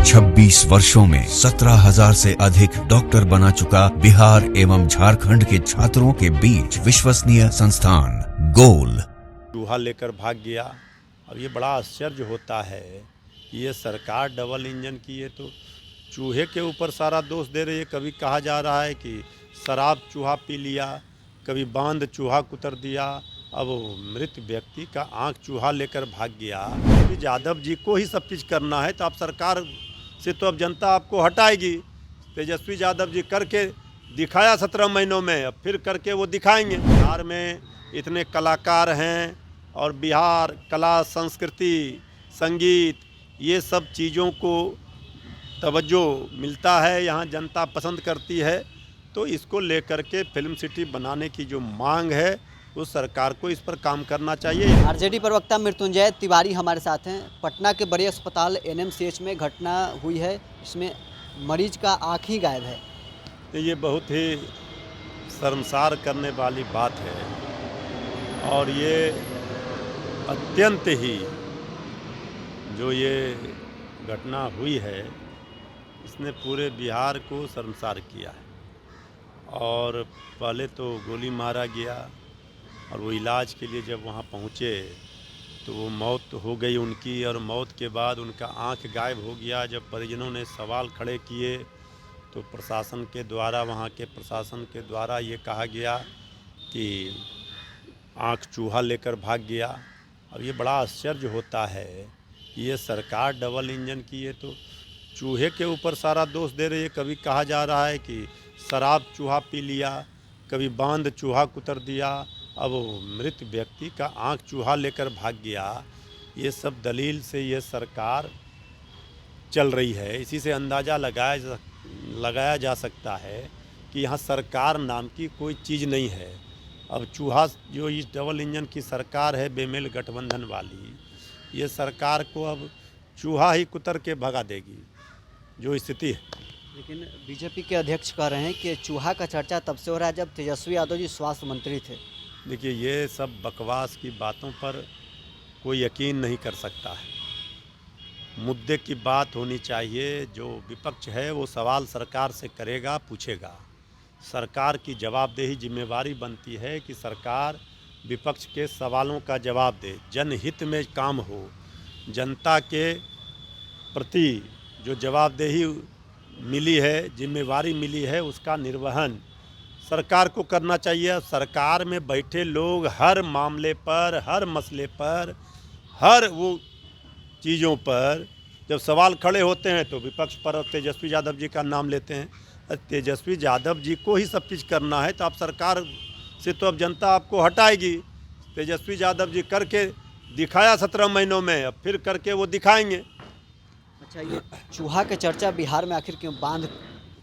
26 वर्षों में 17,000 से अधिक डॉक्टर बना चुका बिहार एवं झारखंड के छात्रों के बीच विश्वसनीय संस्थान गोल। चूहा लेकर भाग गया। अब ये बड़ा आश्चर्य होता है कि ये सरकार डबल इंजन की है तो चूहे के ऊपर सारा दोष दे रही है। कभी कहा जा रहा है कि शराब चूहा पी लिया, कभी बांध चूहा कुतर दिया, अब मृत व्यक्ति का आंख चूहा लेकर भाग गया। यादव जी को ही सब चीज़ करना है तो आप सरकार से तो अब जनता आपको हटाएगी। तेजस्वी यादव जी करके दिखाया 17 महीनों में, अब फिर करके वो दिखाएंगे। बिहार में इतने कलाकार हैं और बिहार कला संस्कृति संगीत ये सब चीज़ों को तवज्जो मिलता है, यहाँ जनता पसंद करती है, तो इसको लेकर के फिल्म सिटी बनाने की जो मांग है उस सरकार को इस पर काम करना चाहिए। आरजेडी प्रवक्ता मृत्युंजय तिवारी हमारे साथ हैं। पटना के बड़े अस्पताल एनएमसीएच में घटना हुई है, इसमें मरीज का आँख ही गायब है। ये बहुत ही शर्मसार करने वाली बात है और ये अत्यंत ही जो ये घटना हुई है इसने पूरे बिहार को शर्मसार किया है। और पहले तो गोली मारा गया और वो इलाज के लिए जब वहाँ पहुँचे तो वो मौत हो गई उनकी, और मौत के बाद उनका आंख गायब हो गया। जब परिजनों ने सवाल खड़े किए तो प्रशासन के द्वारा, वहाँ के प्रशासन के द्वारा ये कहा गया कि आंख चूहा लेकर भाग गया। अब ये बड़ा आश्चर्य होता है कि ये सरकार डबल इंजन की है तो चूहे के ऊपर सारा दोष दे रही है। कभी कहा जा रहा है कि शराब चूहा पी लिया, कभी बांध चूहा कुतर दिया, अब मृत व्यक्ति का आंख चूहा लेकर भाग गया। ये सब दलील से ये सरकार चल रही है। इसी से अंदाज़ा लगाया जा सकता है कि यहाँ सरकार नाम की कोई चीज़ नहीं है। अब चूहा जो इस डबल इंजन की सरकार है बेमेल गठबंधन वाली, ये सरकार को अब चूहा ही कुतर के भगा देगी जो स्थिति है। लेकिन बीजेपी के अध्यक्ष कह रहे हैं कि चूहा का चर्चा तब से हो रहा है जब तेजस्वी यादव जी स्वास्थ्य मंत्री थे। देखिए, ये सब बकवास की बातों पर कोई यकीन नहीं कर सकता है। मुद्दे की बात होनी चाहिए। जो विपक्ष है वो सवाल सरकार से करेगा, पूछेगा। सरकार की जवाबदेही जिम्मेवारी बनती है कि सरकार विपक्ष के सवालों का जवाब दे, जनहित में काम हो, जनता के प्रति जो जवाबदेही मिली है, जिम्मेवारी मिली है, उसका निर्वहन सरकार को करना चाहिए। सरकार में बैठे लोग हर मामले पर, हर मसले पर, हर वो चीज़ों पर जब सवाल खड़े होते हैं तो विपक्ष पर तेजस्वी यादव जी का नाम लेते हैं। तेजस्वी यादव जी को ही सब चीज़ करना है तो आप सरकार से तो अब जनता आपको हटाएगी। तेजस्वी यादव जी करके दिखाया 17 महीनों में, अब फिर करके वो दिखाएंगे। अच्छा, ये चूहा का चर्चा बिहार में आखिर क्यों? बांध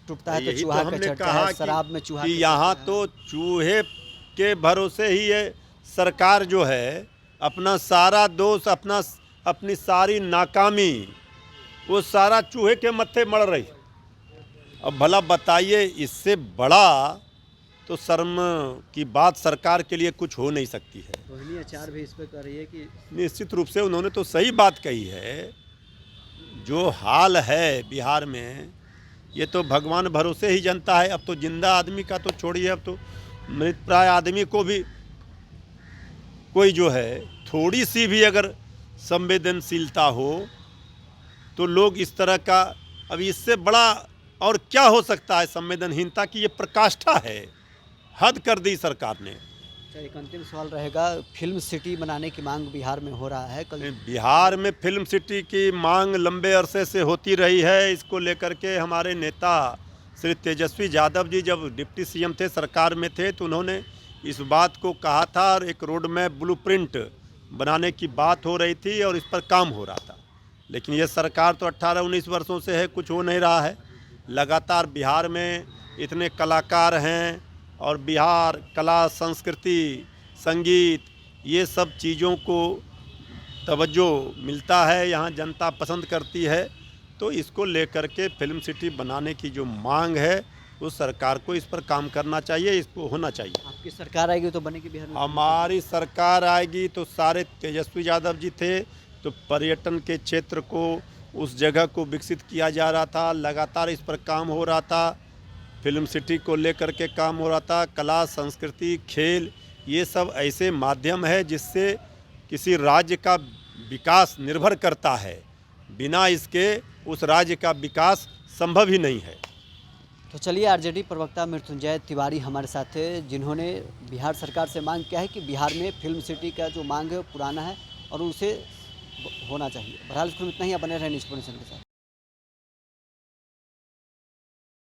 टूटता है तो चूहा का चर्चा है, शराब में चूहा कि यहाँ तो चूहे के भरोसे ही ये सरकार जो है अपना सारा दोष, अपनी सारी नाकामी वो सारा चूहे के मत्थे मढ़ रही। अब भला बताइए, इससे बड़ा तो शर्म की बात सरकार के लिए कुछ हो नहीं सकती है। रोहिणी आचार्य भी इस पे कह रही है कि निश्चित रूप से उन्होंने तो सही बात कही है। जो हाल है बिहार में ये तो भगवान भरोसे ही जनता है। अब तो जिंदा आदमी का तो छोड़िए, अब तो मृत प्राय आदमी को भी कोई जो है थोड़ी सी भी अगर संवेदनशीलता हो तो लोग इस तरह का, अब इससे बड़ा और क्या हो सकता है संवेदनहीनता की? ये प्रकाष्ठा है, हद कर दी सरकार ने। एक अंतिम सवाल रहेगा, फिल्म सिटी बनाने की मांग बिहार में हो रहा है। कल बिहार में फिल्म सिटी की मांग लंबे अरसे से होती रही है। इसको लेकर के हमारे नेता श्री तेजस्वी यादव जी जब डिप्टी सीएम थे, सरकार में थे, तो उन्होंने इस बात को कहा था और एक रोड मैप ब्लूप्रिंट बनाने की बात हो रही थी और इस पर काम हो रहा था। लेकिन ये सरकार तो 18-19 वर्षों से है, कुछ हो नहीं रहा है। लगातार बिहार में इतने कलाकार हैं और बिहार कला संस्कृति संगीत ये सब चीज़ों को तवज्जो मिलता है, यहाँ जनता पसंद करती है, तो इसको लेकर के फिल्म सिटी बनाने की जो मांग है उस सरकार को इस पर काम करना चाहिए, इसको होना चाहिए। आपकी सरकार आएगी तो बनेगी बिहार में? हमारी सरकार आएगी तो सारे तेजस्वी यादव जी थे तो पर्यटन के क्षेत्र को उस जगह को विकसित किया जा रहा था, लगातार इस पर काम हो रहा था। फिल्म सिटी को लेकर के काम हो रहा था। कला, संस्कृति, खेल, ये सब ऐसे माध्यम है जिससे किसी राज्य का विकास निर्भर करता है। बिना इसके उस राज्य का विकास संभव ही नहीं है। तो चलिए, आरजेडी प्रवक्ता मृत्युंजय तिवारी हमारे साथ थे, जिन्होंने बिहार सरकार से मांग किया है कि बिहार में फिल्म सिटी का जो मांग है वो पुराना है और उसे होना चाहिए। बहरहाल इसको इतना ही, बने रहे न्यूज़ 24 के साथ।